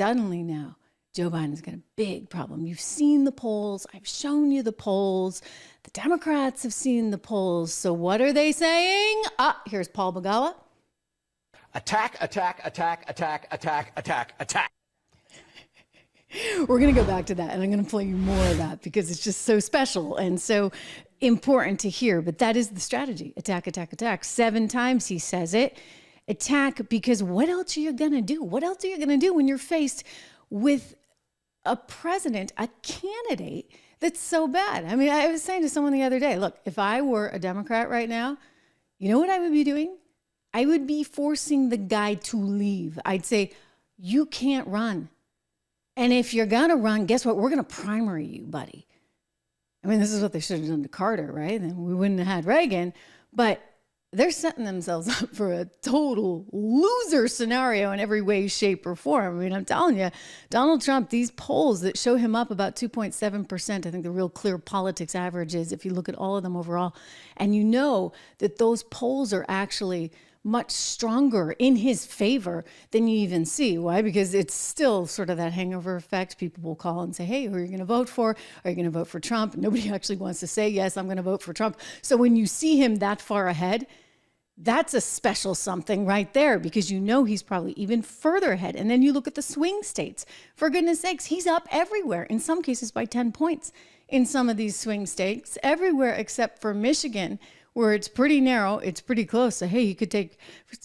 suddenly now Joe Biden's got a big problem. You've seen the polls. I've shown you the polls. The Democrats have seen the polls. So what are they saying? Here's Paul Begala. Attack, attack, attack, attack, attack, attack, attack. We're going to go back to that, and I'm going to play you more of that because it's just so special and so important to hear. But that is the strategy. Attack, attack, attack. 7 times he says it. Attack, because what else are you going to do? What else are you going to do when you're faced with a president, a candidate that's so bad? I mean, I was saying to someone the other day, look, if I were a Democrat right now, you know what I would be doing? I would be forcing the guy to leave. I'd say, you can't run. And if you're going to run, guess what? We're going to primary you, buddy. I mean, this is what they should have done to Carter, right? Then we wouldn't have had Reagan. But they're setting themselves up for a total loser scenario in every way, shape, or form. I mean, I'm telling you, Donald Trump, these polls that show him up about 2.7%, I think the real clear politics average is, if you look at all of them overall, and you know that those polls are actually much stronger in his favor than you even see. Why? Because it's still sort of that hangover effect. People will call and say, hey, who are you going to vote for? Are you going to vote for Trump? Nobody actually wants to say, yes, I'm going to vote for Trump. So when you see him that far ahead, that's a special something right there, because you know he's probably even further ahead. And then you look at the swing states. For goodness sakes, he's up everywhere, in some cases by 10 points in some of these swing states, everywhere except for Michigan, where it's pretty narrow, it's pretty close. So, hey, you could take,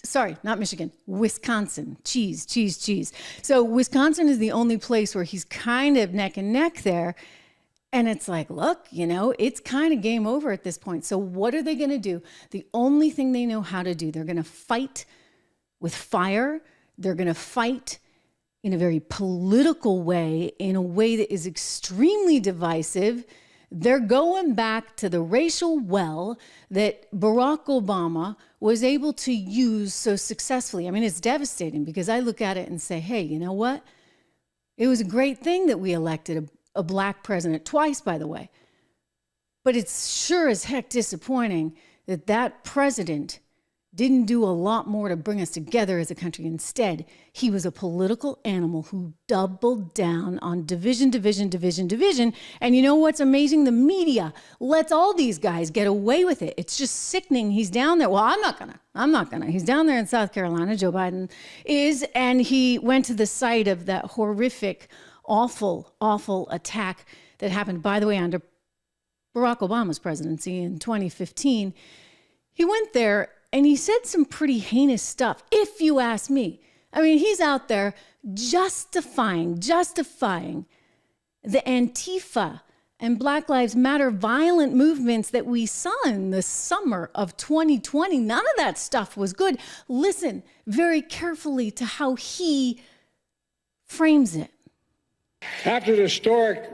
sorry, not Michigan, Wisconsin. Cheese. So Wisconsin is the only place where he's kind of neck and neck there. And it's like, look, you know, it's kind of game over at this point. So what are they going to do? The only thing they know how to do, they're going to fight with fire. They're going to fight in a very political way, in a way that is extremely divisive. They're going back to the racial well that Barack Obama was able to use so successfully. I mean, it's devastating, because I look at it and say, hey, you know what? It was a great thing that we elected a black president, twice, by the way. But it's sure as heck disappointing that that president didn't do a lot more to bring us together as a country. Instead, he was a political animal who doubled down on division. And you know what's amazing? The media lets all these guys get away with it. It's just sickening. He's down there. Well, I'm not gonna. He's down there in South Carolina, Joe Biden is, and he went to the site of that horrific, awful attack that happened, by the way, under Barack Obama's presidency in 2015. He went there and he said some pretty heinous stuff, if you ask me. I mean, he's out there justifying the Antifa and Black Lives Matter violent movements that we saw in the summer of 2020. None of that stuff was good. Listen very carefully to how he frames it. After the historic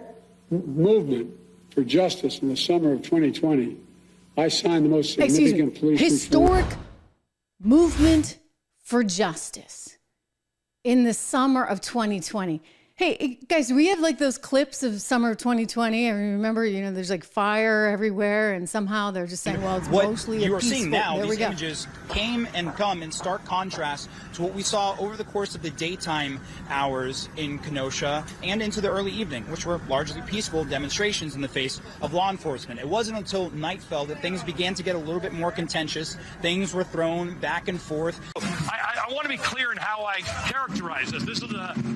movement for justice in the summer of 2020, I signed the most significant police historic movement for justice in the summer of 2020. Hey, guys, we have like those clips of summer of 2020. I remember, you know, there's like fire everywhere, and somehow they're just saying, well, it's mostly what you a are peaceful. seeing now, there these images came and come in stark contrast to what we saw over the course of the daytime hours in Kenosha and into the early evening, which were largely peaceful demonstrations in the face of law enforcement. It wasn't until night fell that things began to get a little bit more contentious. Things were thrown back and forth. I want to be clear in how I characterize this. This is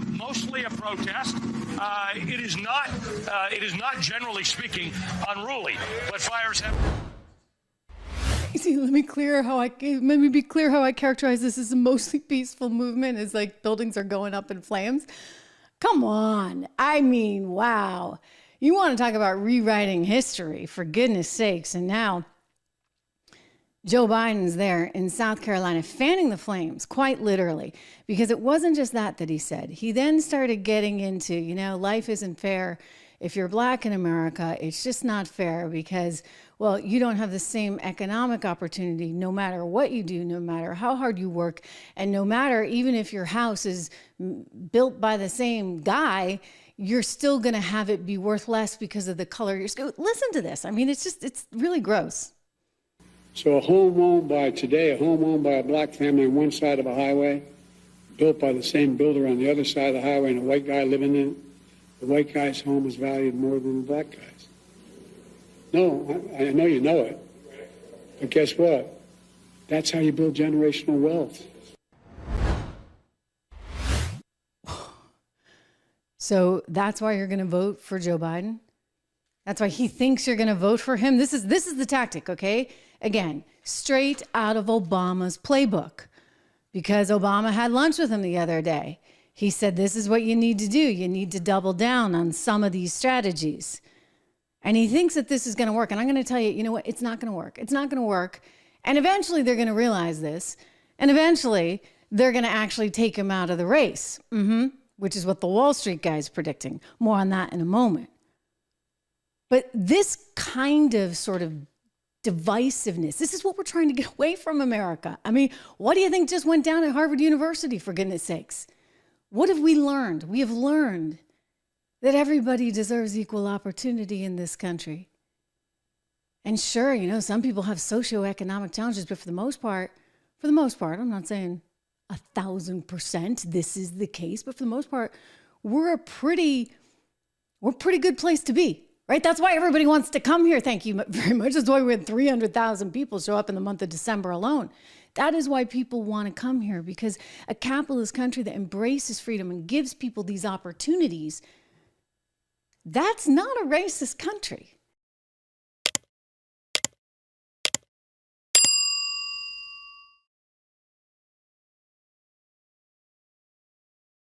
mostly a protest. It is not, generally speaking, unruly, but fires have. See, let me be clear how I characterize this as a mostly peaceful movement. Is like buildings are going up in flames. Come on. I mean, wow. You want to talk about rewriting history, for goodness sakes. And now Joe Biden's there in South Carolina fanning the flames, quite literally, because it wasn't just that he said. He then started getting into, you know, life isn't fair. If you're black in America, it's just not fair because, well, you don't have the same economic opportunity no matter what you do, no matter how hard you work, and no matter even if your house is built by the same guy, you're still going to have it be worth less because of the color of your skin. Listen to this. I mean, it's really gross. So a home owned by a black family on one side of a highway built by the same builder on the other side of the highway and a white guy living in it, the white guy's home is valued more than the black guy's. No, I know you know it. But guess what? That's how you build generational wealth. So that's why you're going to vote for Joe Biden? That's why he thinks you're going to vote for him? This is the tactic, okay? Again, straight out of Obama's playbook. Because Obama had lunch with him the other day. He said, this is what you need to do. You need to double down on some of these strategies. And he thinks that this is going to work. And I'm going to tell you, you know what? It's not going to work. It's not going to work. And eventually they're going to realize this. And eventually they're going to actually take him out of the race, which is what the Wall Street guy is predicting. More on that in a moment. But this kind of sort of divisiveness, this is what we're trying to get away from America. I mean, what do you think just went down at Harvard University, for goodness sakes? What have we learned? We have learned that everybody deserves equal opportunity in this country. And sure, you know, some people have socioeconomic challenges, but for the most part, I'm not saying 1,000% this is the case, but for the most part, we're a pretty good place to be. Right? That's why everybody wants to come here. Thank you very much. That's why we had 300,000 people show up in the month of December alone. That is why people want to come here, because a capitalist country that embraces freedom and gives people these opportunities, that's not a racist country.